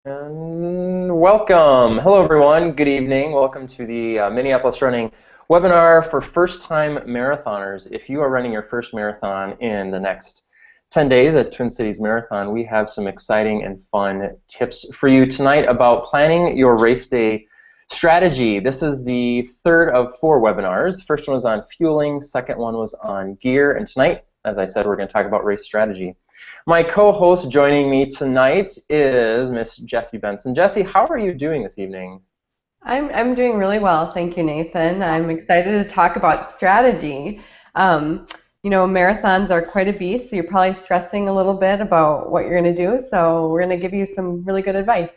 And welcome. Hello, everyone. Good evening. Welcome to the Minneapolis Running webinar for first-time marathoners. If you are running your first marathon in the next 10 days at Twin Cities Marathon, we have some exciting and fun tips for you tonight about planning your race day strategy. This is the third of 4 webinars. The first one was on fueling, second one was on gear, and tonight, as I said, we're going to talk about race strategy. My co-host joining me tonight is Miss Jessie Benson. Jessie, how are you doing this evening? I'm doing really well, thank you, Nathan. I'm excited to talk about strategy. Marathons are quite a beast, so you're probably stressing a little bit about what you're going to do, so we're going to give you some really good advice.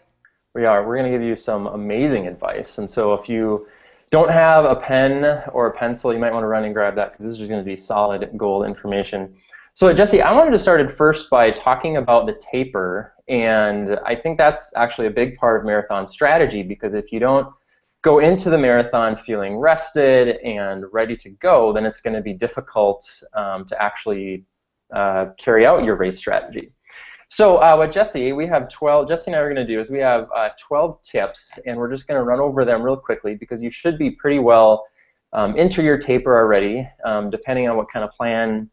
We are. We're going to give you some amazing advice. And so if you don't have a pen or a pencil, you might want to run and grab that because this is just going to be solid gold information. So Jessie, I wanted to start first by talking about the taper, and I think that's actually a big part of marathon strategy because if you don't go into the marathon feeling rested and ready to go, then it's going to be difficult to actually carry out your race strategy. So with Jessie, we have 12, Jessie and I are going to do is we have 12 tips, and we're just going to run over them real quickly because you should be pretty well into your taper already, depending on what kind of plan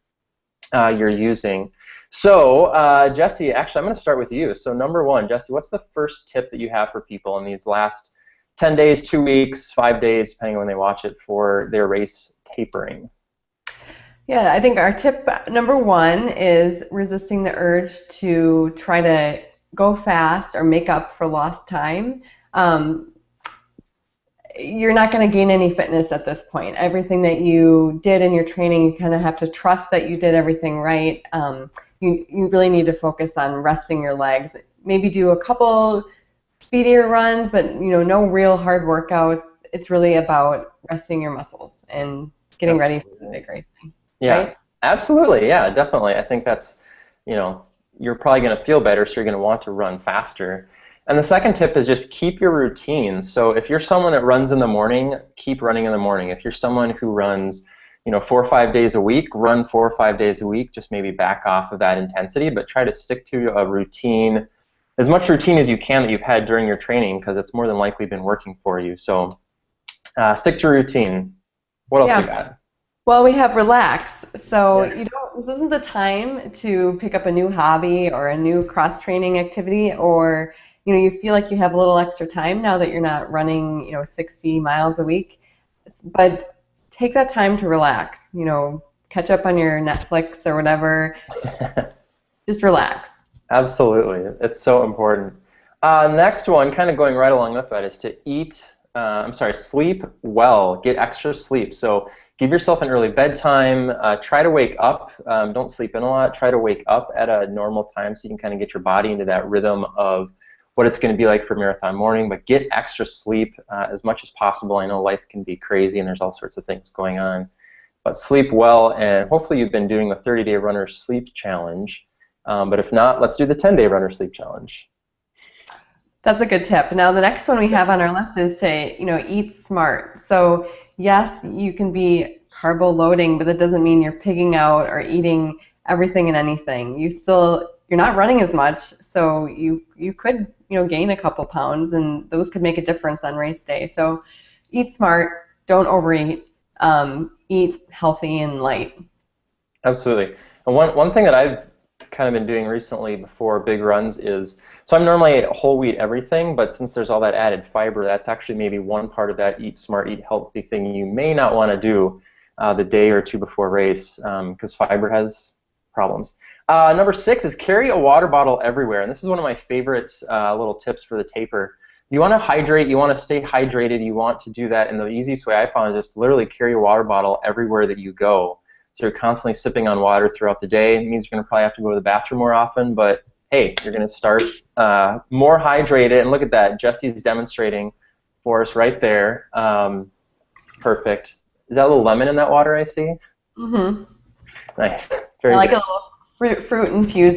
you're using. So Jessie, actually I'm going to start with you. So number one, Jessie, what's the first tip that you have for people in these last 10 days, 2 weeks, 5 days, depending on when they watch it, for their race tapering? Yeah, I think our tip number one is resisting the urge to try to go fast or make up for lost time. You're not going to gain any fitness at this point. Everything that you did in your training, you kind of have to trust that you did everything right. You really need to focus on resting your legs. Maybe do a couple speedier runs, but no real hard workouts. It's really about resting your muscles and getting ready for the big racing. Yeah, right? absolutely. Yeah, definitely. I think that's, you're probably going to feel better, so you're going to want to run faster. And the second tip is just keep your routine. So if you're someone that runs in the morning, keep running in the morning. If you're someone who runs, 4 or 5 days a week, run 4 or 5 days a week. Just maybe back off of that intensity, but try to stick to a routine, as much routine as you can that you've had during your training, because it's more than likely been working for you. So stick to routine. What else we got? Well, we have relax. So this isn't the time to pick up a new hobby or a new cross-training activity, or you feel like you have a little extra time now that you're not running 60 miles a week. But take that time to relax. Catch up on your Netflix or whatever. Just relax. Absolutely, it's so important. Next one, kind of going right along with that, is to sleep well. Get extra sleep. So give yourself an early bedtime. Try to wake up. Don't sleep in a lot. Try to wake up at a normal time so you can kind of get your body into that rhythm of what it's going to be like for marathon morning. But get extra sleep as much as possible. I know life can be crazy and there's all sorts of things going on. But sleep well, and hopefully you've been doing the 30-day runner sleep challenge. But if not, let's do the 10-day runner sleep challenge. That's a good tip. Now the next one we have on our list is to eat smart. So yes, you can be carbo loading, but that doesn't mean you're pigging out or eating everything and anything. You're not running as much, so you could gain a couple pounds, and those could make a difference on race day. So eat smart, don't overeat, eat healthy and light. Absolutely. And one thing that I've kind of been doing recently before big runs is, so I'm normally whole wheat everything, but since there's all that added fiber, that's actually maybe one part of that eat smart, eat healthy thing you may not want to do the day or two before race because fiber has problems. Number 6 is carry a water bottle everywhere, and this is one of my favorite little tips for the taper. You want to hydrate, you want to stay hydrated, you want to do that, and the easiest way I found is just literally carry a water bottle everywhere that you go. So you're constantly sipping on water throughout the day. It means you're going to probably have to go to the bathroom more often, but hey, you're going to start more hydrated. And look at that. Jessie's demonstrating for us right there. Perfect. Is that a little lemon in that water I see? Mm-hmm. Nice. Very I like good. a little fruit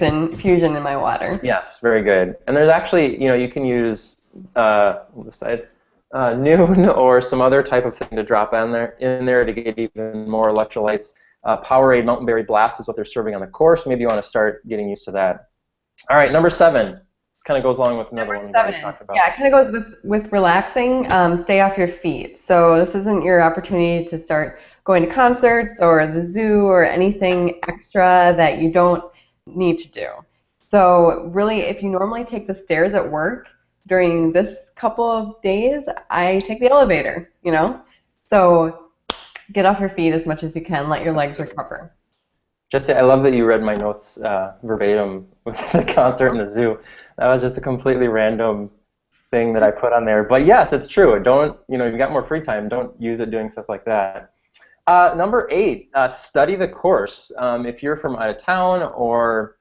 infusion in my water. Yes, very good. And there's actually, you can use on the side, Noon or some other type of thing to drop in there to get even more electrolytes. Powerade Mountain Berry Blast is what they're serving on the course. Maybe you want to start getting used to that. All right, number 7. kind of goes along with another Number one we've already 7. talked about. Yeah, it kind of goes with relaxing. Stay off your feet. So this isn't your opportunity to start going to concerts or the zoo or anything extra that you don't need to do. So really, if you normally take the stairs at work, during this couple of days, I take the elevator, you know? So get off your feet as much as you can. Let your legs recover. Jesse, I love that you read my notes verbatim with the concert and the zoo. That was just a completely random thing that I put on there. But yes, it's true. Don't, if you got more free time, don't use it doing stuff like that. Number 8, study the course. If you're from out of town or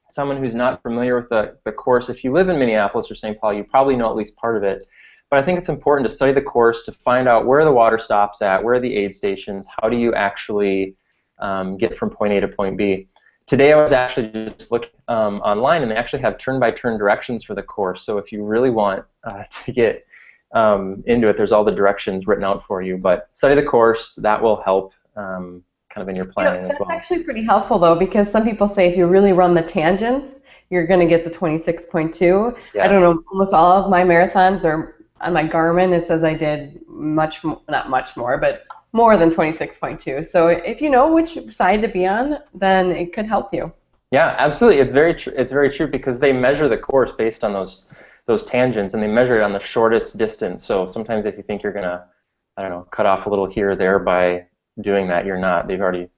someone who's not familiar with the course, if you live in Minneapolis or St. Paul, you probably know at least part of it. But I think it's important to study the course to find out where the water stops at, where are the aid stations, how do you actually get from point A to point B. Today I was actually just looking online, and they actually have turn-by-turn directions for the course. So if you really want to get into it, there's all the directions written out for you. But study the course. That will help kind of in your planning as well. That's actually pretty helpful, though, because some people say if you really run the tangents, you're going to get the 26.2. Yes. I don't know, almost all of my marathons are on my Garmin. It says I did not much more, but more than 26.2. So if you know which side to be on, then it could help you. Yeah, absolutely. It's very true because they measure the course based on those tangents, and they measure it on the shortest distance. So sometimes if you think you're gonna, I don't know, cut off a little here or there by doing that, you're not. They've already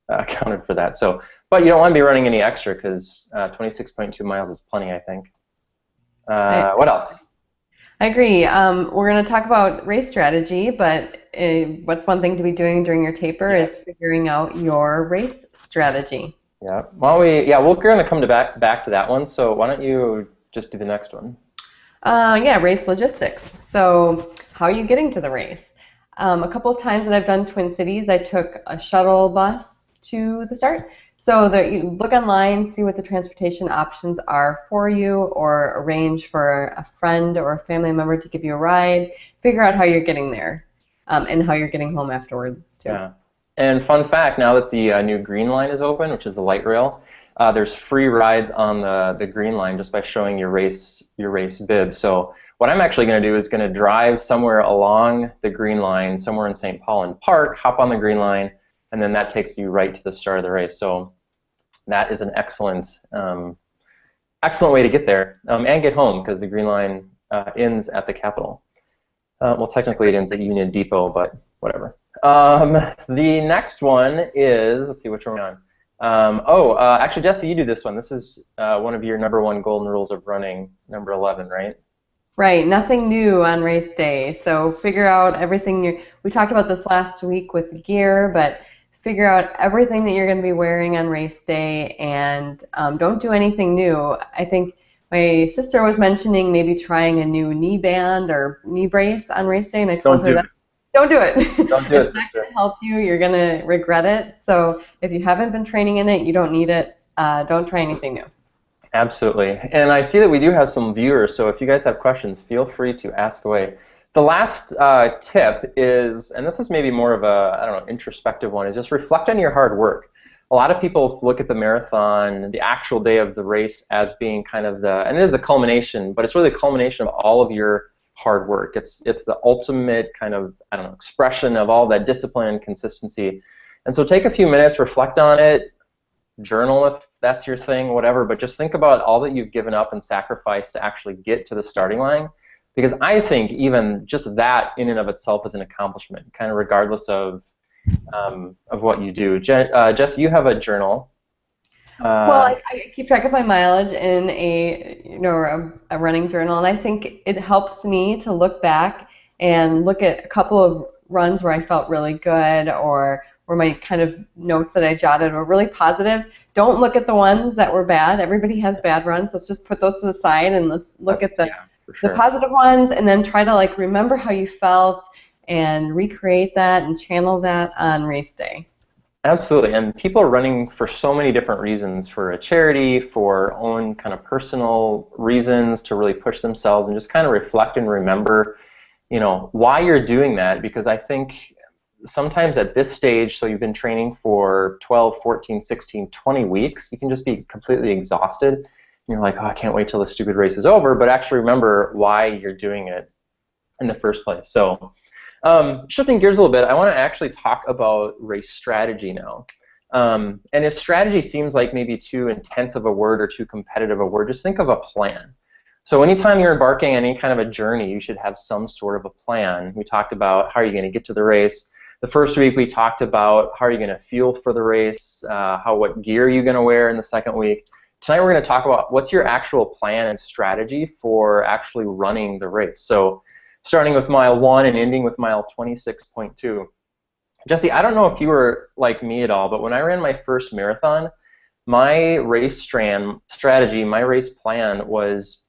accounted for that. So, but you don't want to be running any extra because 26.2 miles is plenty, I think. What else? I agree. We're going to talk about race strategy, but what's one thing to be doing during your taper is figuring out your race strategy. Yeah. We're going to come back to that one. So why don't you just do the next one? Race logistics. So how are you getting to the race? A couple of times that I've done Twin Cities, I took a shuttle bus to the start. So you look online, see what the transportation options are for you, or arrange for a friend or a family member to give you a ride. Figure out how you're getting there and how you're getting home afterwards, too. Yeah. And fun fact, now that the new Green Line is open, which is the light rail, there's free rides on the Green Line just by showing your race bib. So what I'm actually going to do is going to drive somewhere along the Green Line, somewhere in St. Paul and park, hop on the Green Line, and then that takes you right to the start of the race. So that is an excellent way to get there and get home because the Green Line ends at the Capitol. Well, technically it ends at Union Depot, but whatever. The next one is, let's see, which one we're on. Actually, Jesse, you do this one. This is one of your number 1 golden rules of running, number 11, right? Right, nothing new on race day. So figure out everything we talked about this last week with gear, but figure out everything that you're going to be wearing on race day and don't do anything new. I think my sister was mentioning maybe trying a new knee band or knee brace on race day, and I told her that don't do it. Don't do it. It's not going to help you. You're going to regret it. So if you haven't been training in it, you don't need it. Don't try anything new. Absolutely. And I see that we do have some viewers, so if you guys have questions, feel free to ask away. The last tip is, and this is maybe more of a, introspective one, is just reflect on your hard work. A lot of people look at the marathon, the actual day of the race, as being kind of and it is the culmination, but it's really the culmination of all of your hard work. It's the ultimate kind of, expression of all that discipline and consistency. And so take a few minutes, reflect on it, journal if that's your thing, whatever, but just think about all that you've given up and sacrificed to actually get to the starting line. Because I think even just that in and of itself is an accomplishment, kind of regardless of what you do. Jess, you have a journal. Well, I keep track of my mileage in a running journal, and I think it helps me to look back and look at a couple of runs where I felt really good or where my kind of notes that I jotted were really positive. Don't look at the ones that were bad. Everybody has bad runs. Let's just put those to the side and let's look at the positive ones, and then try to remember how you felt and recreate that and channel that on race day. Absolutely, and people are running for so many different reasons, for a charity, for own kind of personal reasons to really push themselves, and just kind of reflect and remember, why you're doing that, because I think sometimes at this stage, so you've been training for 12, 14, 16, 20 weeks, you can just be completely exhausted. you're like, oh, I can't wait till the stupid race is over, but actually remember why you're doing it in the first place. So shifting gears a little bit, I want to actually talk about race strategy now. And if strategy seems like maybe too intense of a word or too competitive a word, just think of a plan. So anytime you're embarking on any kind of a journey, you should have some sort of a plan. We talked about how are you going to get to the race. The first week we talked about how are you going to fuel for the race, what gear are you going to wear in the second week. Tonight we're going to talk about what's your actual plan and strategy for actually running the race. So starting with mile 1 and ending with mile 26.2. Jesse, I don't know if you were like me at all, but when I ran my first marathon, my race strategy, my race plan was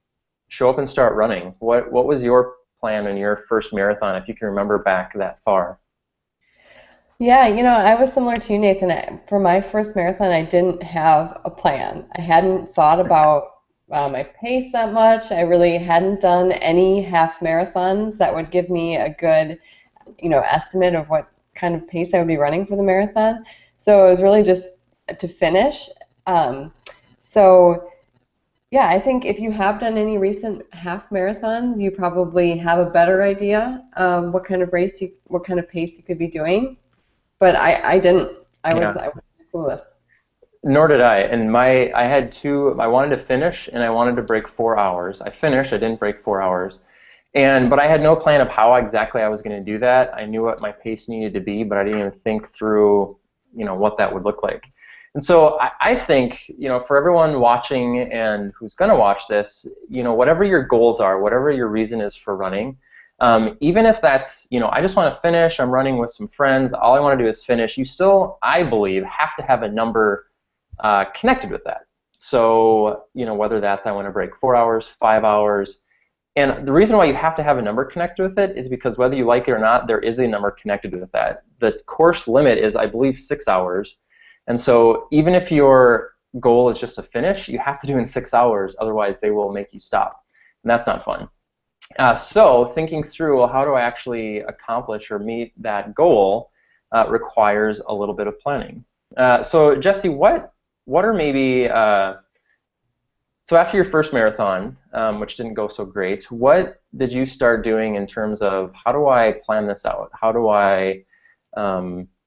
show up and start running. What was your plan in your first marathon, if you can remember back that far? Yeah, I was similar to you, Nathan. For my first marathon, I didn't have a plan. I hadn't thought about my pace that much. I really hadn't done any half marathons that would give me a good, estimate of what kind of pace I would be running for the marathon. So it was really just to finish. So yeah, I think if you have done any recent half marathons, you probably have a better idea of what kind of what kind of pace you could be doing. But I didn't. Yeah. I was clueless. Nor did I. And I had two. I wanted to finish, and I wanted to break 4 hours. I finished. I didn't break 4 hours. But I had no plan of how exactly I was going to do that. I knew what my pace needed to be, but I didn't even think through, what that would look like. And so I think, for everyone watching and who's going to watch this, whatever your goals are, whatever your reason is for running, even if that's, I just want to finish, I'm running with some friends, all I want to do is finish, you still, I believe, have to have a number connected with that. So, whether that's I want to break 4 hours, 5 hours, and the reason why you have to have a number connected with it is because whether you like it or not, there is a number connected with that. The course limit is, I believe, 6 hours. And so even if your goal is just to finish, you have to do it in 6 hours, otherwise they will make you stop. And that's not fun. So thinking through, well, how do I actually accomplish or meet that goal requires a little bit of planning. So Jesse, what are maybe, so after your first marathon, which didn't go so great, what did you start doing in terms of how do I plan this out? How do I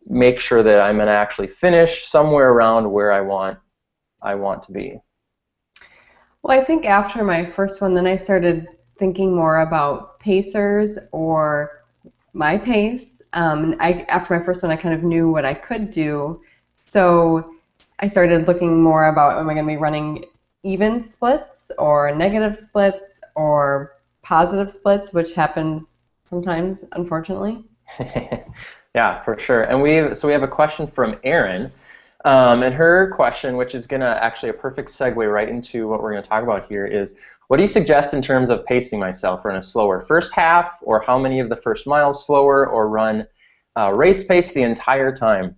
make sure that I'm going to actually finish somewhere around where I want to be? Well, I think after my first one, then I started thinking more about pacers or my pace. After my first one, I kind of knew what I could do. So I started looking more about, am I going to be running even splits or negative splits or positive splits, which happens sometimes, unfortunately. Yeah, for sure. And we have a question from Erin, and her question, which is going to actually a perfect segue right into what we're going to talk about here, is what do you suggest in terms of pacing myself? Run a slower first half, or how many of the first miles slower, or run race pace the entire time?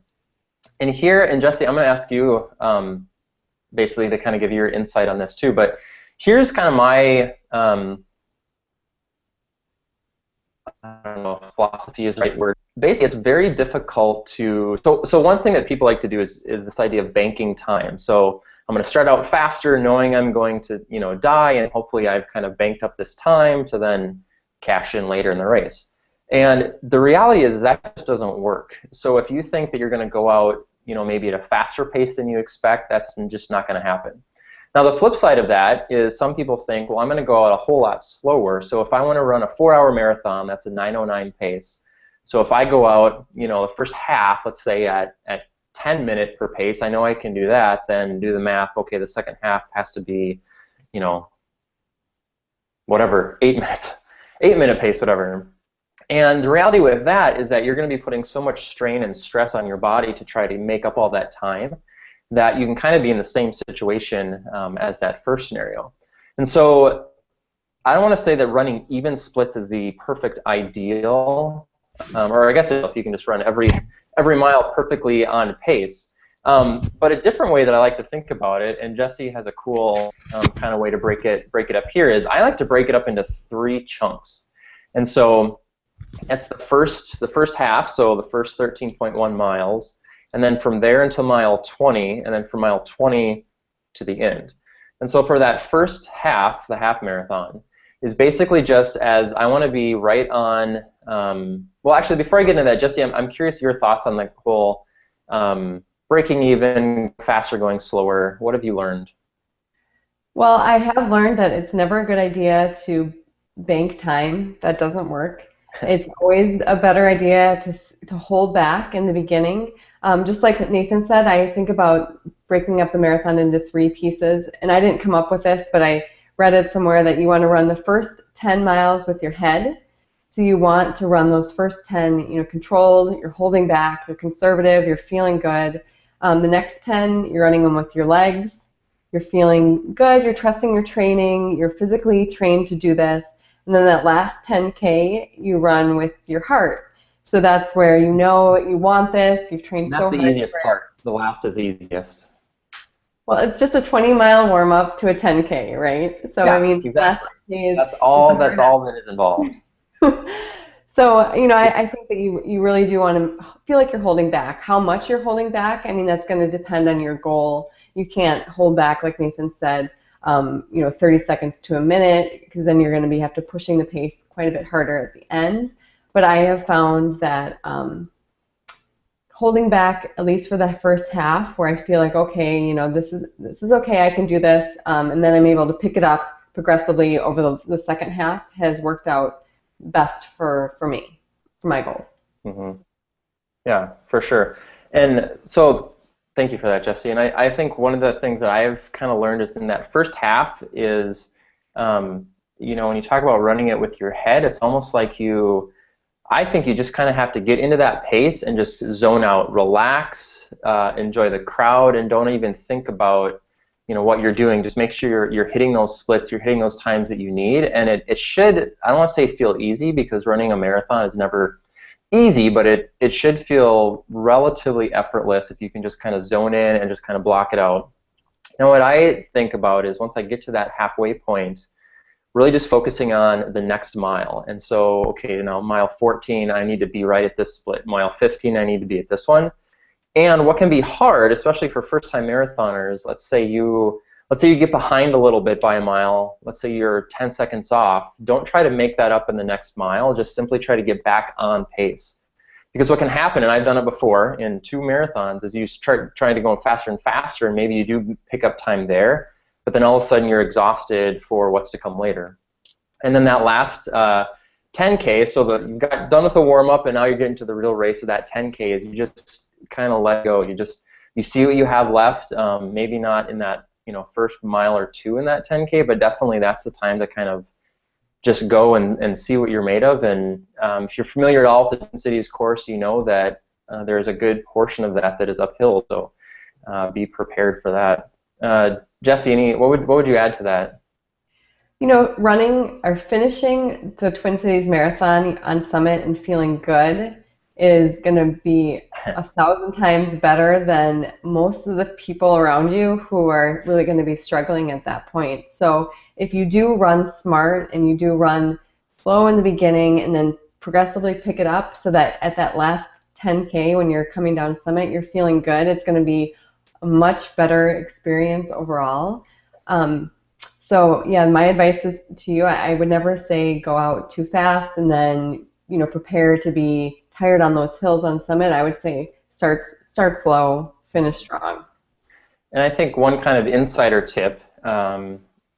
And here, and Jesse, I'm going to ask you basically to kind of give your insight on this too, but here's kind of my I don't know if philosophy is the right word. Basically, it's very difficult to. So one thing that people like to do is this idea of banking time. So I'm going to start out faster, knowing I'm going to die, and hopefully I've kind of banked up this time to then cash in later in the race. And the reality is that just doesn't work. So if you think that you're going to go out, maybe at a faster pace than you expect, that's just not going to happen. Now, the flip side of that is some people think, well, I'm going to go out a whole lot slower. So if I want to run a 4-hour marathon, that's a 9:09 pace. So if I go out, the first half, let's say at 10-minute per pace, I know I can do that. Then do the math. Okay, the second half has to be, whatever, 8 minutes, 8-minute pace, whatever. And the reality with that is that you're going to be putting so much strain and stress on your body to try to make up all that time that you can kind of be in the same situation as that first scenario. And so I don't want to say that running even splits is the perfect ideal, or I guess if you can just run every mile perfectly on pace. But a different way that I like to think about it, and Jesse has a cool kind of way to break it up here, is I like to break it up into 3 chunks. And so that's the first half, so the first 13.1 miles, and then from there until mile 20, and then from mile 20 to the end. And so for that first half, the half marathon, is basically just as I want to be right on. Well, actually, before I get into that, Jesse, I'm curious your thoughts on the whole breaking even, faster, going slower. What have you learned? Well, I have learned that it's never a good idea to bank time. That doesn't work. It's always a better idea to hold back in the beginning. Just like Nathan said, I think about breaking up the marathon into three pieces. And I didn't come up with this, but I read it somewhere that you want to run the first 10 miles with your head. So you want to run those first 10, controlled, you're holding back, you're conservative, you're feeling good. The next 10, you're running them with your legs. You're feeling good, you're trusting your training, you're physically trained to do this. And then that last 10K, you run with your heart. So that's where you know you want this, you've trained And so that's the hard easiest for it. part. The last is the easiest. Well, it's just a 20-mile warm-up to a 10K, right? So, I Yeah, mean, the last exactly. 10K That's is the all. That's hardest. all that is involved. So, I think that you really do want to feel like you're holding back. How much you're holding back, I mean, that's going to depend on your goal. You can't hold back, like Nathan said, 30 seconds to a minute, because then you're going to be have to pushing the pace quite a bit harder at the end. But I have found that holding back, at least for the first half, where I feel like, okay, this is okay, I can do this, and then I'm able to pick it up progressively over the second half, has worked out best for me, for my goals. hmm Yeah, for sure. And so, thank you for that, Jesse. And I think one of the things that I've kind of learned is in that first half is, when you talk about running it with your head, it's almost like I think you just kind of have to get into that pace and just zone out, relax, enjoy the crowd, and don't even think about, what you're doing. Just make sure you're hitting those splits, you're hitting those times that you need, and it should, I don't want to say feel easy, because running a marathon is never easy, but it should feel relatively effortless if you can just kind of zone in and just kind of block it out. Now, what I think about is once I get to that halfway point, really just focusing on the next mile. And so, okay, now mile 14, I need to be right at this split. Mile 15, I need to be at this one. And what can be hard, especially for first-time marathoners, let's say you get behind a little bit by a mile. Let's say you're 10 seconds off. Don't try to make that up in the next mile. Just simply try to get back on pace. Because what can happen, and I've done it before in 2 marathons, is you start trying to go faster and faster, and maybe you do pick up time there, but then all of a sudden you're exhausted for what's to come later. And then that last 10K, so that you got done with the warm-up, and now you're getting to the real race of that 10K, is you just kind of let go. You see what you have left, maybe not in that first mile or two in that 10K, but definitely that's the time to kind of just go and see what you're made of. And if you're familiar at all with the Twin Cities course, you know that there's a good portion of that is uphill, so be prepared for that. Jesse, what would you add to that? Running or finishing the Twin Cities Marathon on Summit and feeling good is going to be 1,000 times better than most of the people around you who are really going to be struggling at that point. So if you do run smart and you do run slow in the beginning and then progressively pick it up so that at that last 10K when you're coming down Summit, you're feeling good, it's going to be a much better experience overall. So yeah, my advice is to you, I would never say go out too fast and then prepare to be tired on those hills on Summit. I would say start slow, finish strong. And I think one kind of insider tip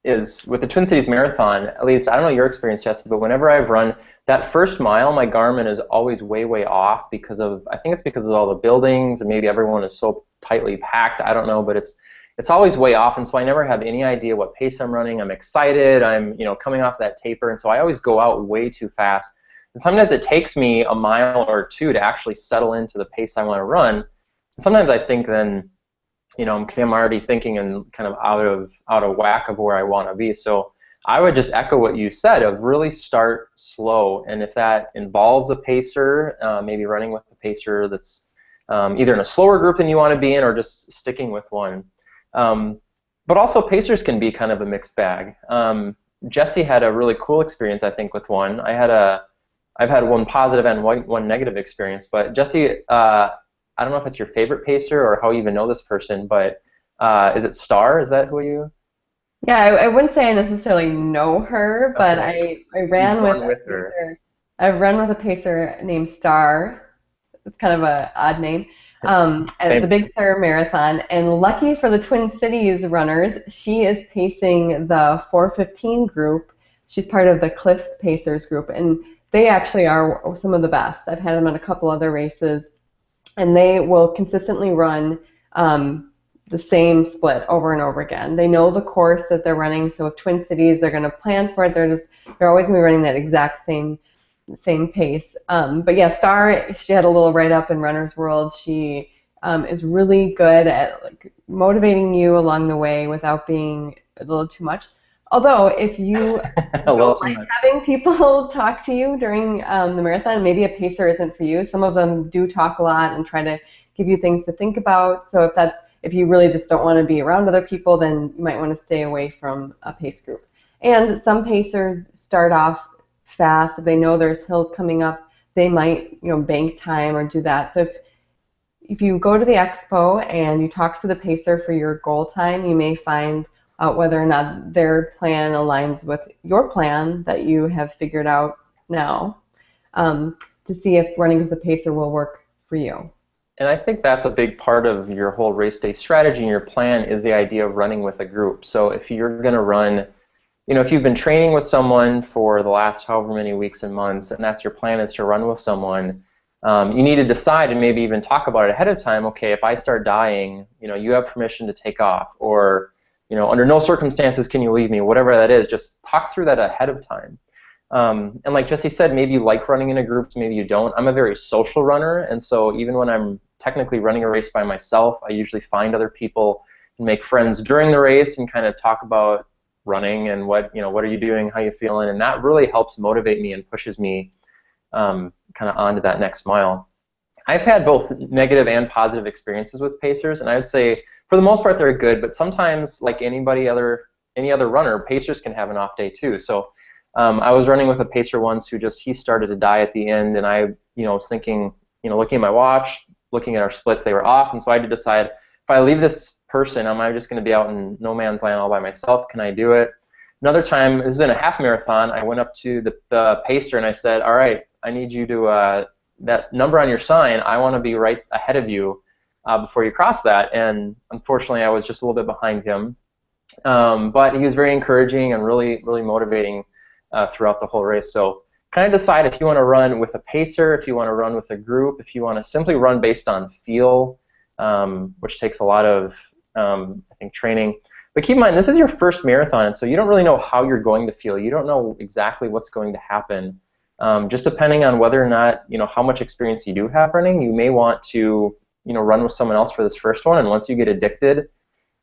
is with the Twin Cities Marathon, at least I don't know your experience, Jesse, but whenever I've run that first mile, my Garmin is always way, way off I think it's because of all the buildings and maybe everyone is so tightly packed. I don't know, but it's always way off, and so I never have any idea what pace I'm running. I'm excited. I'm coming off that taper, and so I always go out way too fast. And sometimes it takes me a mile or two to actually settle into the pace I want to run. And sometimes I think then, I'm already thinking and kind of out of whack of where I want to be. So I would just echo what you said of really start slow, and if that involves a pacer, maybe running with a pacer that's either in a slower group than you want to be in or just sticking with one. But also pacers can be kind of a mixed bag. Jesse had a really cool experience, I think, with one. I've had one positive and one negative experience. But Jesse, I don't know if it's your favorite pacer or how you even know this person, but is it Star? Is that who you? Yeah, I wouldn't say I necessarily know her, but Okay. I You've ran with run a with her. pacer. I've run with a pacer named Star. It's kind of a odd name. At the Same. Big Sur Marathon, and lucky for the Twin Cities runners, she is pacing the 4:15 group. She's part of the Cliff Pacers group, and they actually are some of the best. I've had them in a couple other races, and they will consistently run the same split over and over again. They know the course that they're running, so with Twin Cities, they're going to plan for it. They're always going to be running that exact same pace. But yeah, Star, she had a little write up in Runner's World. She is really good at like motivating you along the way without being a little too much. Although, if you A little don't too like much. having people talk to you during the marathon, maybe a pacer isn't for you. Some of them do talk a lot and try to give you things to think about. So if you really just don't want to be around other people, then you might want to stay away from a pace group. And some pacers start off fast. If they know there's hills coming up, they might, bank time or do that. So if you go to the expo and you talk to the pacer for your goal time, you may find out whether or not their plan aligns with your plan that you have figured out now, to see if running with the pacer will work for you. And I think that's a big part of your whole race day strategy and your plan is the idea of running with a group. So if you're going to run, if you've been training with someone for the last however many weeks and months, and that's your plan is to run with someone, you need to decide and maybe even talk about it ahead of time. Okay, if I start dying, you have permission to take off, or under no circumstances can you leave me, whatever that is. Just talk through that ahead of time. And like Jesse said, maybe you like running in a group, maybe you don't. I'm a very social runner, and so even when I'm technically running a race by myself, I usually find other people and make friends during the race and kind of talk about running and what are you doing, how you feeling, and that really helps motivate me and pushes me kind of onto that next mile. I've had both negative and positive experiences with pacers, and I would say for the most part they're good, but sometimes, like any other runner, pacers can have an off day too. So I was running with a pacer once who he started to die at the end, and I was thinking, looking at my watch, looking at our splits, they were off, and so I had to decide, if I leave this person, am I just going to be out in no man's land all by myself? Can I do it? Another time, this is in a half marathon, I went up to the pacer and I said, all right, I need you to, that number on your sign, I want to be right ahead of you before you cross that. And unfortunately, I was just a little bit behind him. But he was very encouraging and really, really motivating throughout the whole race. So kind of decide if you want to run with a pacer, if you want to run with a group, if you want to simply run based on feel, which takes a lot of, I think, training. But keep in mind, this is your first marathon, so you don't really know how you're going to feel. You don't know exactly what's going to happen. Just depending on whether or not, how much experience you do have running, you may want to, run with someone else for this first one. And once you get addicted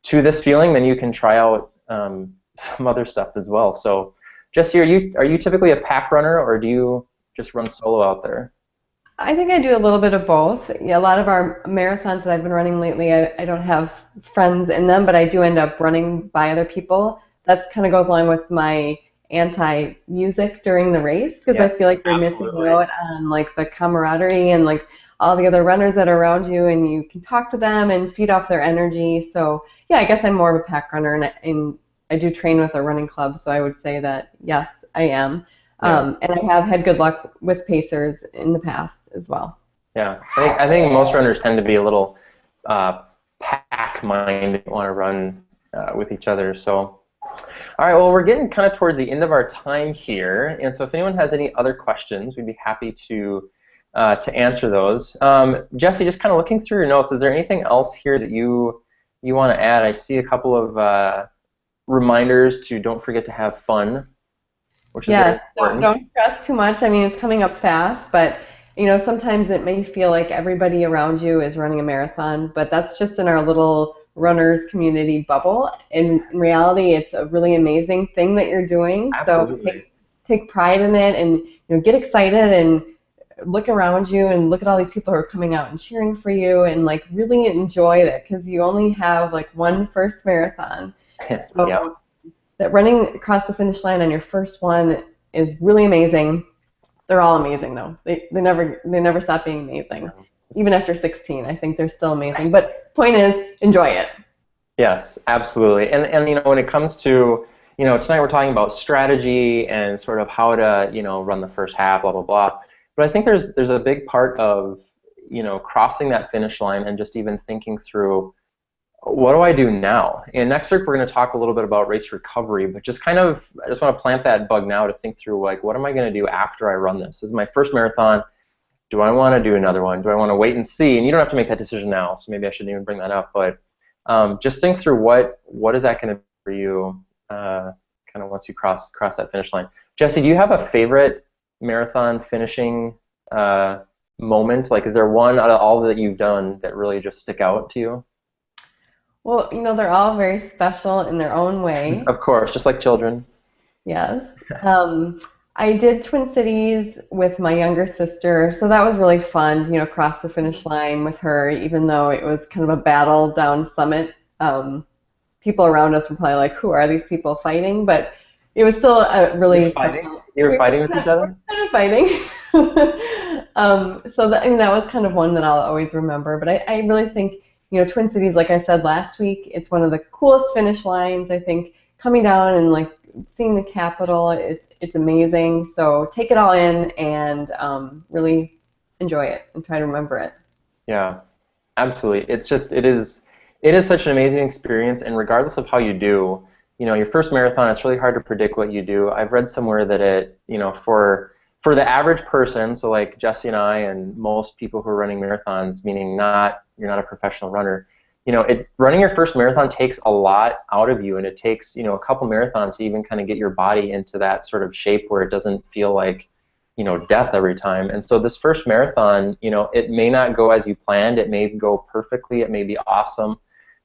to this feeling, then you can try out some other stuff as well. So, Jesse, are you typically a pack runner, or do you just run solo out there? I think I do a little bit of both. Yeah, a lot of our marathons that I've been running lately, I don't have friends in them, but I do end up running by other people. That kind of goes along with my anti-music during the race because I Yes, feel like you're missing absolutely. out on like the camaraderie and like all the other runners that are around you, and you can talk to them and feed off their energy. So yeah, I guess I'm more of a pack runner, and I do train with a running club, so I would say that yes, I am. Yeah. And I have had good luck with pacers in the past as well. Yeah, I think most runners tend to be a little pack-minded, want to run with each other. So, all right, well, we're getting kind of towards the end of our time here, and so if anyone has any other questions, we'd be happy to answer those. Jesse, just kind of looking through your notes, is there anything else here that you want to add? I see a couple of reminders to don't forget to have fun, which is very Yes, important. don't stress too much. I mean, it's coming up fast, but sometimes it may feel like everybody around you is running a marathon, but that's just in our little runners community bubble. In reality, it's a really amazing thing that you're doing. So Absolutely. take pride in it, and get excited and look around you and look at all these people who are coming out and cheering for you, and like really enjoy it because you only have like one first marathon. Yeah. So that running across the finish line on your first one is really amazing. They're all amazing though. They never stop being amazing. Even after 16, I think they're still amazing. But point is, enjoy it. Yes, absolutely. And when it comes to, tonight we're talking about strategy and sort of how to, run the first half, blah blah blah. But I think there's a big part of, crossing that finish line and just even thinking through, what do I do now? And next week we're going to talk a little bit about race recovery, but just kind of, I just want to plant that bug now to think through, like, what am I going to do after I run this? This is my first marathon. Do I want to do another one? Do I want to wait and see? And you don't have to make that decision now, so maybe I shouldn't even bring that up. But just think through what is that going to be for you, kind of once you cross that finish line. Jesse, do you have a favorite marathon finishing moment? Like, is there one out of all that you've done that really just stick out to you? Well, they're all very special in their own way. Of course, just like children. Yes. Um, I did Twin Cities with my younger sister, so that was really fun, cross the finish line with her, even though it was kind of a battle down Summit. People around us were probably like, who are these people fighting? But it was still a You're really fighting? special. You were We fighting were with each other? kind of fighting. So that, that was kind of one that I'll always remember. But I really think, Twin Cities, like I said last week, it's one of the coolest finish lines. I think coming down and like seeing the Capitol, it's amazing. So take it all in and really enjoy it and try to remember it. Yeah, absolutely. It is such an amazing experience, and regardless of how you do, your first marathon, it's really hard to predict what you do. I've read somewhere that for the average person, so like Jesse and I and most people who are running marathons, meaning you're not a professional runner, running your first marathon takes a lot out of you, and it takes, a couple marathons to even kind of get your body into that sort of shape where it doesn't feel like, death every time. And so this first marathon, it may not go as you planned, it may go perfectly, it may be awesome,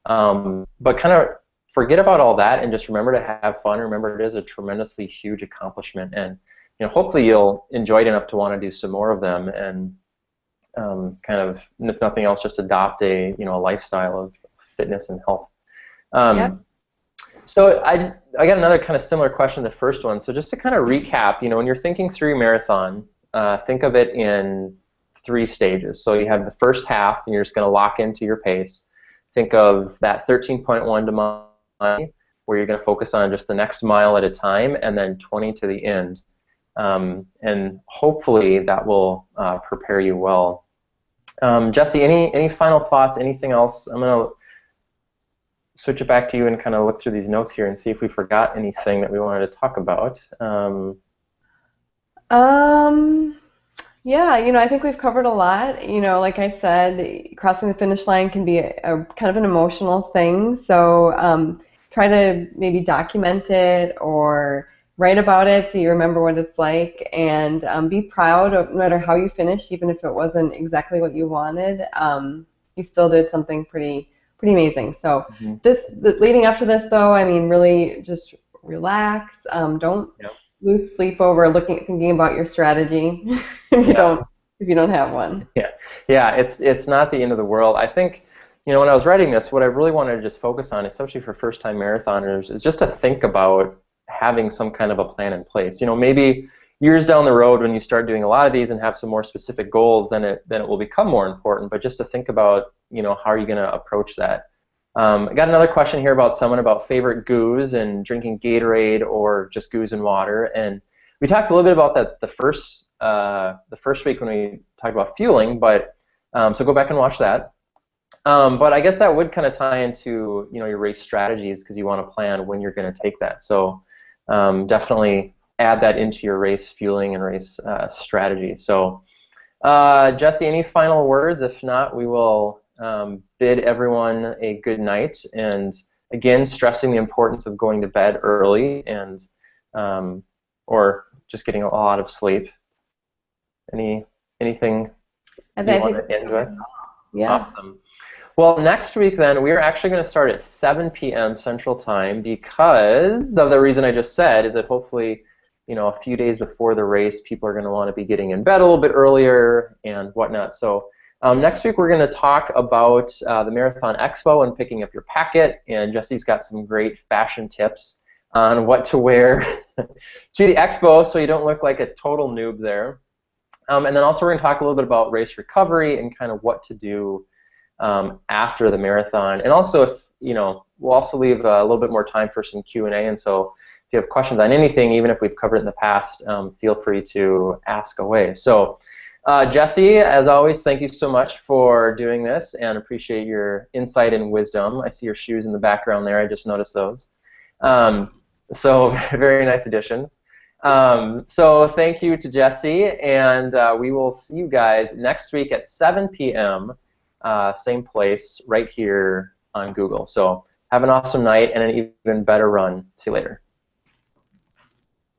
but kind of forget about all that and just remember to have fun. Remember, it is a tremendously huge accomplishment, and hopefully you'll enjoy it enough to want to do some more of them, and kind of, if nothing else, just adopt a lifestyle of fitness and health. Yep. So I got another kind of similar question to the first one. So just to kind of recap, when you're thinking through your marathon, think of it in 3 stages. So you have the first half, and you're just going to lock into your pace. Think of that 13.1 to mile, where you're going to focus on just the next mile at a time, and then 20 to the end. And hopefully that will prepare you well. Jesse, any final thoughts? Anything else? I'm going to switch it back to you and kind of look through these notes here and see if we forgot anything that we wanted to talk about. Yeah, I think we've covered a lot. Like I said, crossing the finish line can be a kind of an emotional thing. So try to maybe document it or write about it so you remember what it's like, and be proud of no matter how you finished, even if it wasn't exactly what you wanted. You still did something pretty amazing. So leading up to this, though, I mean, really just relax. Don't Yep. lose sleep over thinking about your strategy if you don't have one. Yeah, it's not the end of the world. I think, when I was writing this, what I really wanted to just focus on, especially for first-time marathoners, is just to think about having some kind of a plan in place. Maybe years down the road when you start doing a lot of these and have some more specific goals, then it will become more important. But just to think about, how are you going to approach that? I got another question here about someone about favorite goos and drinking Gatorade or just goos and water. And we talked a little bit about that the first week when we talked about fueling. But so go back and watch that. But I guess that would kind of tie into your race strategies, because you want to plan when you're going to take that. So definitely add that into your race fueling and race strategy. So Jesse, any final words? If not, we will bid everyone a good night. And again, stressing the importance of going to bed early and or just getting a lot of sleep. Anything And you I want think, to end with? yeah. Awesome. Well, next week then, we are actually going to start at 7 p.m. Central Time, because of the reason I just said, is that hopefully, a few days before the race, people are going to want to be getting in bed a little bit earlier and whatnot. So next week we're going to talk about the Marathon Expo and picking up your packet, and Jesse's got some great fashion tips on what to wear to the expo so you don't look like a total noob there. And then also we're going to talk a little bit about race recovery and kind of what to do after the marathon. And also, we'll also leave a little bit more time for some Q&A, and so if you have questions on anything, even if we've covered it in the past, feel free to ask away. So Jesse, as always, thank you so much for doing this, and appreciate your insight and wisdom. I see your shoes in the background there. I just noticed those. So very nice addition. So thank you to Jesse, and we will see you guys next week at 7 p.m. Same place, right here on Google. So have an awesome night and an even better run. See you later.